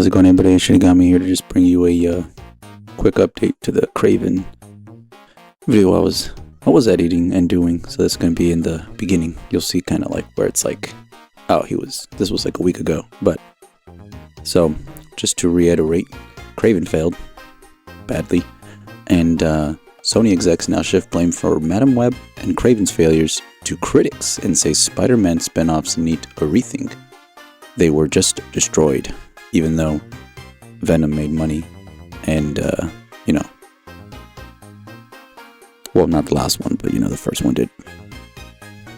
How's it going, everybody? Shinigami here to just bring you a quick update to the Kraven video I was editing and doing. So that's going to be in the beginning. You'll see kind of like where it's like, oh, this was like a week ago. But so just to reiterate, Kraven failed badly, and Sony execs now shift blame for Madam Web and Kraven's failures to critics and say Spider-Man spinoffs need a rethink. They were just destroyed, even though Venom made money, and well, not the last one, but the first one did.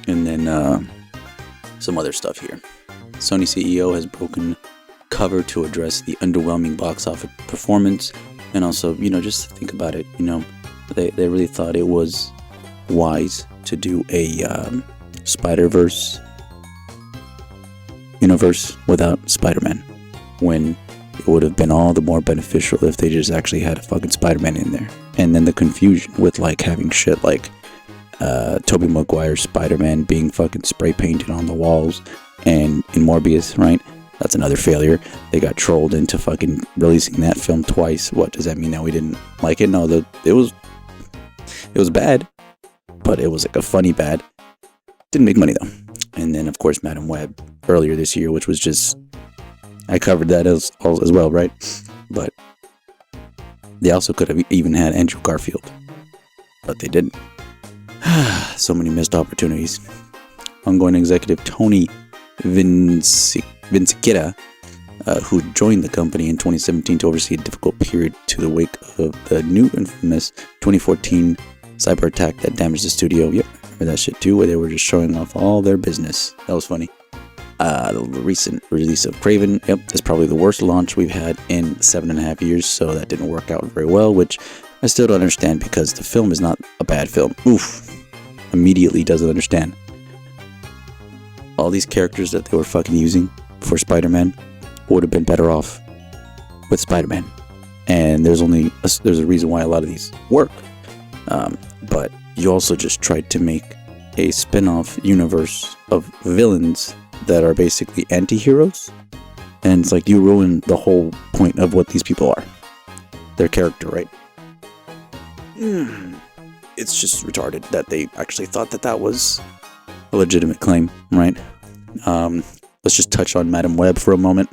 And then some other stuff here. Sony CEO has broken cover to address the underwhelming box office performance, and also just think about it. They really thought it was wise to do a Spider-Verse universe without Spider-Man, when it would have been all the more beneficial if they just actually had a fucking Spider-Man in there. And then the confusion with like having shit like Tobey Maguire's Spider-Man being fucking spray painted on the walls, and in Morbius, right? That's another failure. They got trolled into fucking releasing that film twice. What does that mean? Now we didn't like it? No, it was bad, but it was like a funny bad. Didn't make money though. And then of course Madam Web earlier this year, which was just, I covered that as well, right? But they also could have even had Andrew Garfield, but they didn't. So many missed opportunities. Ongoing executive Tony Vinciquerra, who joined the company in 2017 to oversee a difficult period to the wake of the new infamous 2014 cyber attack that damaged the studio. Yep, I remember that shit too, where they were just showing off all their business. That was funny. The recent release of Kraven, is probably the worst launch we've had in 7.5 years, so that didn't work out very well, which I still don't understand, because the film is not a bad film. Oof. Immediately doesn't understand. All these characters that they were fucking using for Spider-Man would have been better off with Spider-Man. And there's a reason why a lot of these work. But you also just tried to make a spin-off universe of villains that are basically anti-heroes, and it's like you ruin the whole point of what these people are, their character, right? It's just retarded that they actually thought that was a legitimate claim, right? Let's just touch on Madam Web for a moment.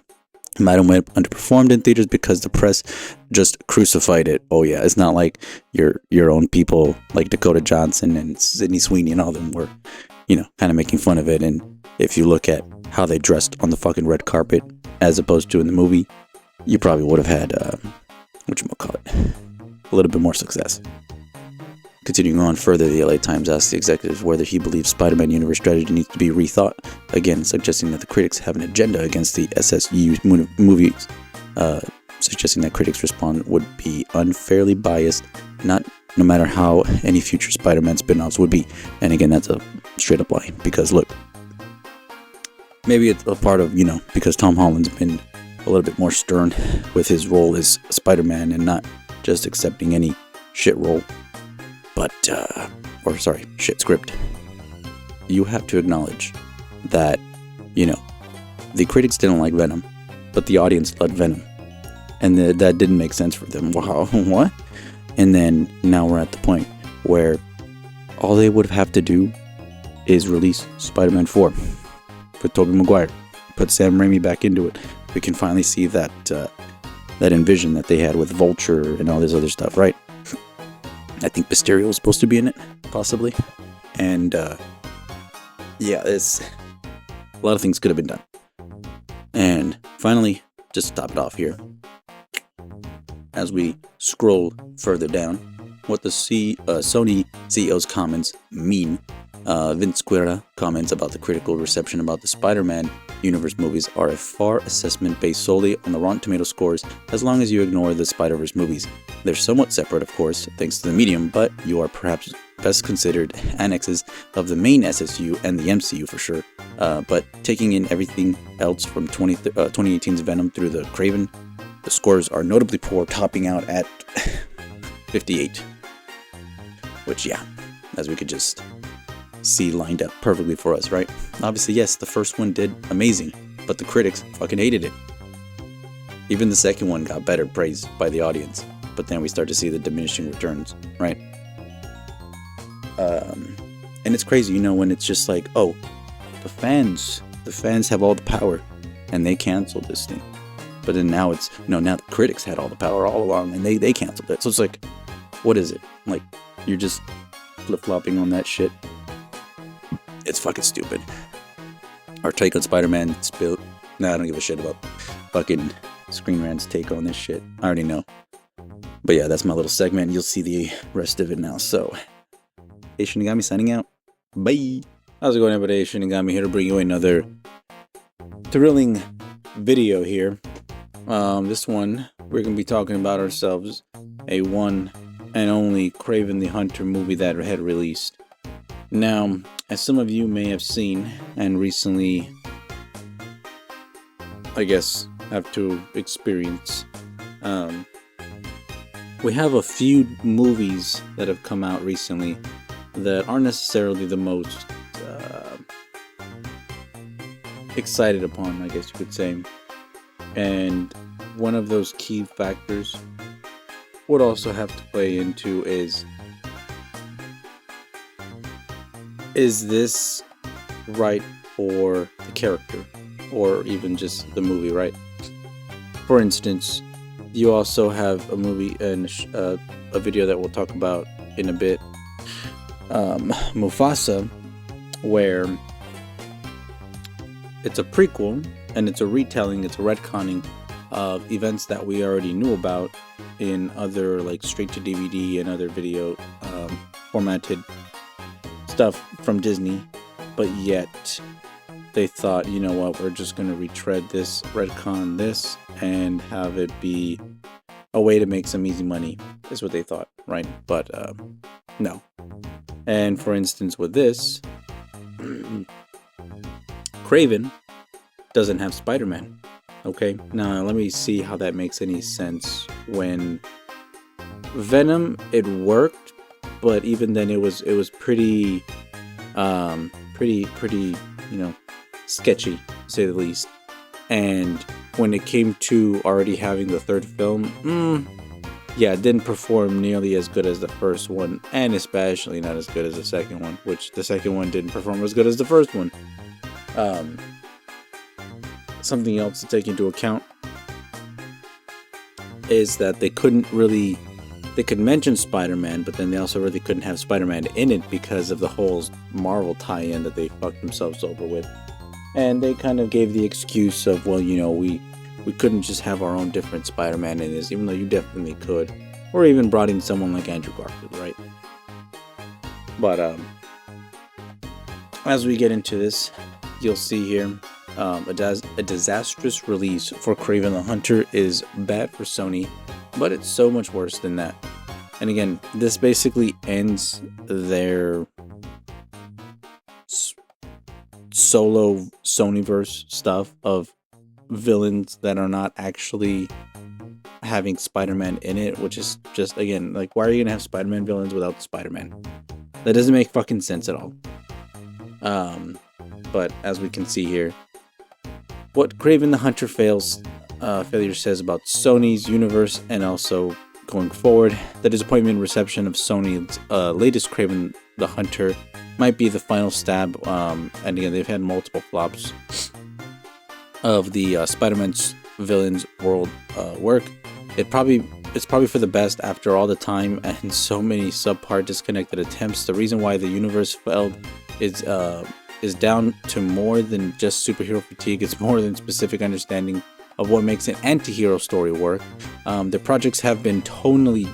Madam Web underperformed in theaters because the press just crucified it. Oh yeah, it's not like your own people like Dakota Johnson and Sydney Sweeney and all them were, kind of making fun of it. And if you look at how they dressed on the fucking red carpet as opposed to in the movie, you probably would have had, a little bit more success. Continuing on further, the LA Times asked the executives whether he believes Spider-Man universe strategy needs to be rethought, again suggesting that the critics have an agenda against the SSU movies, suggesting that critics' response would be unfairly biased, no matter how any future Spider-Man spin-offs would be. And again, that's a straight up lie, because look, maybe it's a part of, because Tom Holland's been a little bit more stern with his role as Spider-Man and not just accepting any shit role, shit script. You have to acknowledge that, the critics didn't like Venom, but the audience loved Venom. And that didn't make sense for them. Wow, what? And then now we're at the point where all they would have to do is release Spider-Man 4. Put Tobey Maguire, put Sam Raimi back into it. We can finally see that envision that they had with Vulture and all this other stuff, right? I think Mysterio was supposed to be in it, possibly. And it's a lot of things could have been done. And finally, just to top it off here, as we scroll further down, what the Sony CEO's comments mean. Vinciquerra comments about the critical reception about the Spider-Man universe movies are a fair assessment based solely on the Rotten Tomato scores, as long as you ignore the Spider-Verse movies. They're somewhat separate, of course, thanks to the medium, but you are perhaps best considered annexes of the main SSU and the MCU for sure. But taking in everything else from 2018's Venom through the Kraven, the scores are notably poor, topping out at 58. Which, as we could just see lined up perfectly for us, right? Obviously, yes, the first one did amazing, but the critics fucking hated it. Even the second one got better praise by the audience, but then we start to see the diminishing returns, right? And it's crazy, when it's just like, oh, the fans have all the power, and they canceled this thing. But then now it's, now the critics had all the power all along, and they canceled it. So it's like, what is it? Like, you're just flip-flopping on that shit. It's fucking stupid. Our take on Spider-Man spilled. Nah, I don't give a shit about fucking Screen Rant's take on this shit. I already know. But yeah, that's my little segment. You'll see the rest of it now. So, hey, Shinigami signing out. Bye. How's it going, everybody? Shinigami here to bring you another thrilling video here. This one, we're going to be talking about ourselves a one and only Kraven the Hunter movie that had released. Now, as some of you may have seen and recently, I guess, have to experience, we have a few movies that have come out recently that aren't necessarily the most excited upon, I guess you could say. And one of those key factors would also have to play into is this right for the character, or even just the movie, right? For instance, you also have a movie and a video that we'll talk about in a bit, Mufasa, where it's a prequel and it's a retelling, it's a retconning of events that we already knew about in other, like, straight to DVD and other video formatted stuff from Disney. But yet they thought, you know what, we're just going to retread this, retcon this, and have it be a way to make some easy money, is what they thought, right? But no. And for instance, with this, Kraven doesn't have Spider-Man. Okay, now let me see how that makes any sense. When Venom, it worked, but even then it was pretty, sketchy, to say the least. And when it came to already having the third film, it didn't perform nearly as good as the first one, and especially not as good as the second one, which the second one didn't perform as good as the first one. Something else to take into account is that they could mention Spider-Man, but then they also really couldn't have Spider-Man in it because of the whole Marvel tie-in that they fucked themselves over with. And they kind of gave the excuse of, well, we couldn't just have our own different Spider-Man in this, even though you definitely could. Or even brought in someone like Andrew Garfield, right? But as we get into this, you'll see here, a disastrous release for Kraven the Hunter is bad for Sony, but it's so much worse than that. And again, this basically ends their solo Sonyverse stuff of villains that are not actually having Spider-Man in it, which is just, again, like, why are you gonna have Spider-Man villains without Spider-Man? That doesn't make fucking sense at all. But as we can see here, what Kraven the Hunter failure says about Sony's universe, and also going forward, the disappointment reception of Sony's latest Kraven the Hunter might be the final stab. And again, they've had multiple flops of the Spider-Man's villains world work. It's probably for the best after all the time and so many subpar disconnected attempts. The reason why the universe failed is down to more than just superhero fatigue. It's more than specific understanding of what makes an anti-hero story work. The projects have been tonally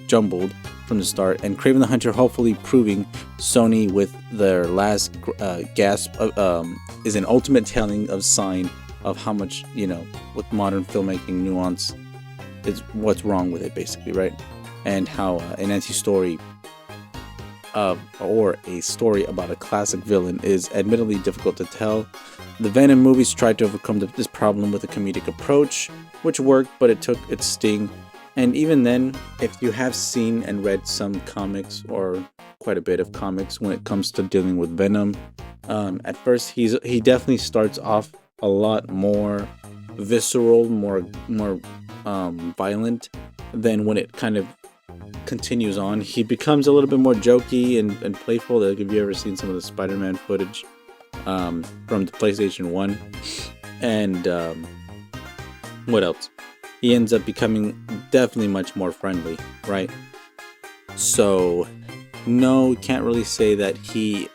jumbled from the start, and Kraven the Hunter hopefully proving Sony with their last gasp is an ultimate telling of sign of how much, with modern filmmaking nuance is what's wrong with it, basically, right? And how an anti-story or a story about a classic villain is admittedly difficult to tell. The Venom movies tried to overcome this problem with a comedic approach, which worked, but it took its sting. And even then, if you have seen and read some comics, or quite a bit of comics when it comes to dealing with Venom, at first he definitely starts off a lot more visceral, more violent. Then when it kind of continues on, he becomes a little bit more jokey and playful. Like, have you ever seen some of the Spider-Man footage from the PlayStation 1? And what else? He ends up becoming definitely much more friendly, right? So, no, can't really say that he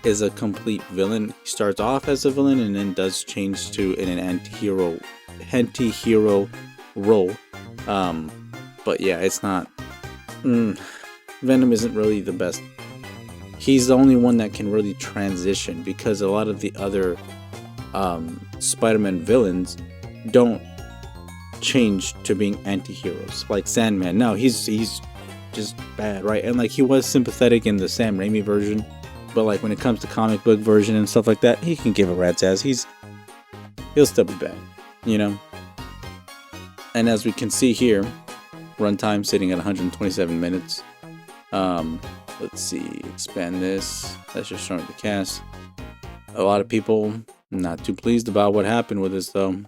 is a complete villain. He starts off as a villain and then does change to an anti-hero role. But yeah, it's not. Venom isn't really the best. He's the only one that can really transition, because a lot of the other Spider-Man villains don't change to being anti-heroes. Like Sandman, no, he's just bad, right? And like, he was sympathetic in the Sam Raimi version, but like when it comes to comic book version and stuff like that, he can give a rat's ass. He'll still be bad, you know. And as we can see here, runtime sitting at 127 minutes. Let's see, expand this. That's just showing the cast. A lot of people not too pleased about what happened with this, though.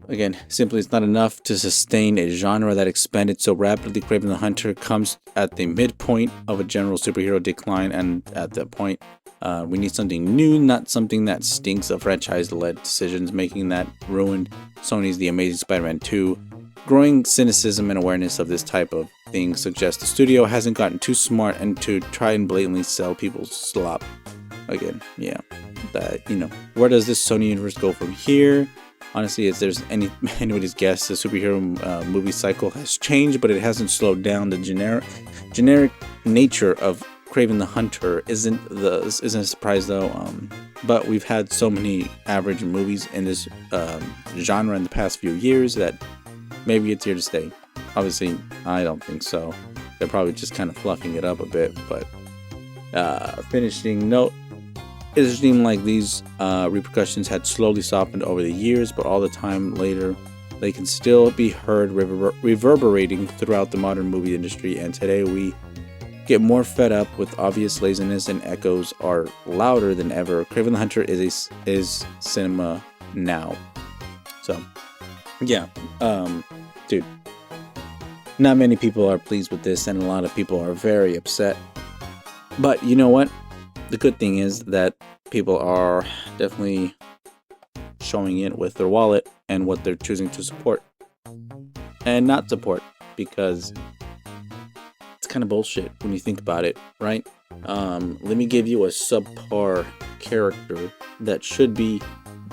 Again, simply it's not enough to sustain a genre that expanded so rapidly. Kraven the Hunter comes at the midpoint of a general superhero decline, and at that point, we need something new, not something that stinks of franchise-led decisions, making that ruined Sony's The Amazing Spider-Man 2. Growing cynicism and awareness of this type of thing suggests the studio hasn't gotten too smart and to try and blatantly sell people's slop. Again, yeah, that, you know, where does this Sony universe go from here? Honestly, if there's anybody's guess, the superhero movie cycle has changed, but it hasn't slowed down. The generic nature of Kraven the Hunter isn't a surprise, though. But we've had so many average movies in this genre in the past few years that maybe it's here to stay. Obviously, I don't think so. They're probably just kind of fluffing it up a bit. But finishing note. It seemed like these repercussions had slowly softened over the years, but all the time later, they can still be heard reverberating throughout the modern movie industry. And today we get more fed up with obvious laziness, and echoes are louder than ever. Kraven the Hunter is cinema now. So, yeah, dude, not many people are pleased with this, and a lot of people are very upset. But you know what? The good thing is that people are definitely showing it with their wallet and what they're choosing to support and not support, because it's kind of bullshit when you think about it, right? Let me give you a subpar character that should be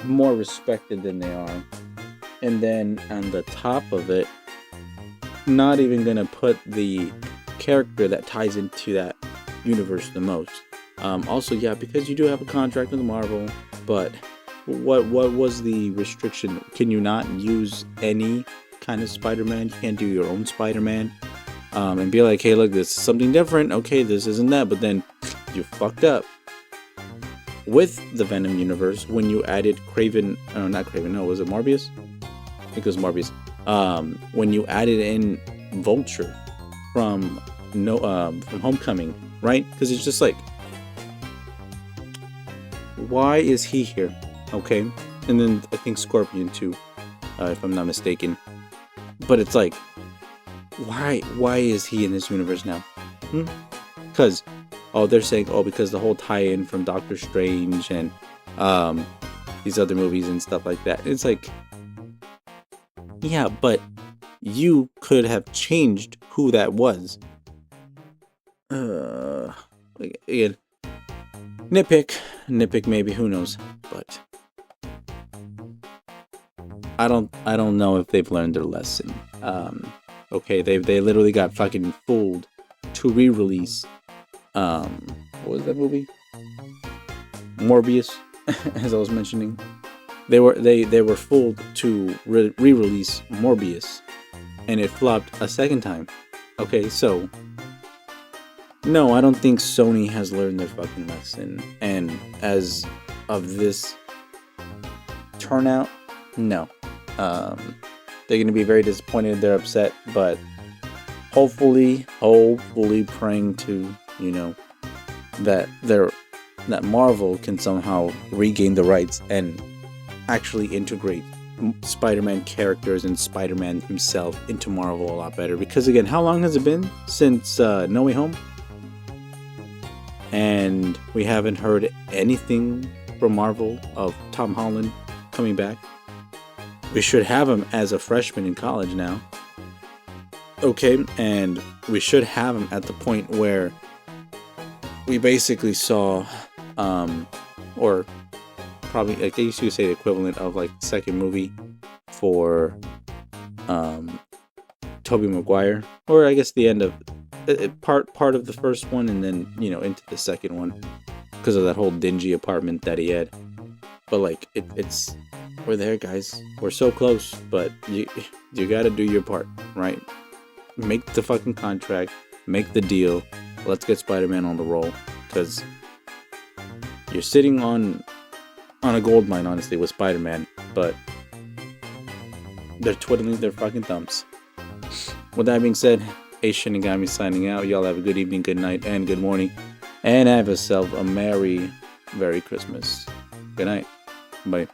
more respected than they are, and then on the top of it, not even gonna put the character that ties into that universe the most. Also, yeah, because you do have a contract with Marvel, but what was the restriction? Can you not use any kind of Spider-Man? You can't do your own Spider-Man, and be like, hey, look, this is something different. Okay, this isn't that, but then you fucked up with the Venom universe when you added Kraven. Not Kraven. No, was it Morbius? I think it was Morbius. When you added in Vulture from Homecoming, right? Because it's just like, why is he here? Okay, and then I think Scorpion too, if I'm not mistaken. But it's like, why is he in this universe now? Because they're saying because the whole tie-in from Doctor Strange and these other movies and stuff like that. It's like, yeah, but you could have changed who that was. Again, nitpick maybe, who knows, but I don't know if they've learned their lesson. Okay, they literally got fucking fooled to re-release what was that movie? Morbius, as I was mentioning. They were fooled to re-release Morbius, and it flopped a second time. Okay, so no, I don't think Sony has learned their fucking lesson. And as of this turnout, no. They're going to be very disappointed. They're upset, but hopefully praying to, that Marvel can somehow regain the rights and actually integrate Spider-Man characters and Spider-Man himself into Marvel a lot better. Because again, how long has it been since No Way Home? And we haven't heard anything from Marvel of Tom Holland coming back. We should have him as a freshman in college now. Okay, and we should have him at the point where we basically saw, or probably, like, I used to say the equivalent of like the second movie for Tobey Maguire, or I guess the end of part of the first one, and then into the second one because of that whole dingy apartment that he had. But like it's we're there, guys. We're so close, but you got to do your part, right? Make the fucking contract, make the deal. Let's get Spider-Man on the roll, because you're sitting on a gold mine, honestly, with Spider-Man, but they're twiddling their fucking thumbs. With that being said, A Shinigami signing out. Y'all have a good evening, good night, and good morning, and have yourself a merry Christmas. Good night. Bye.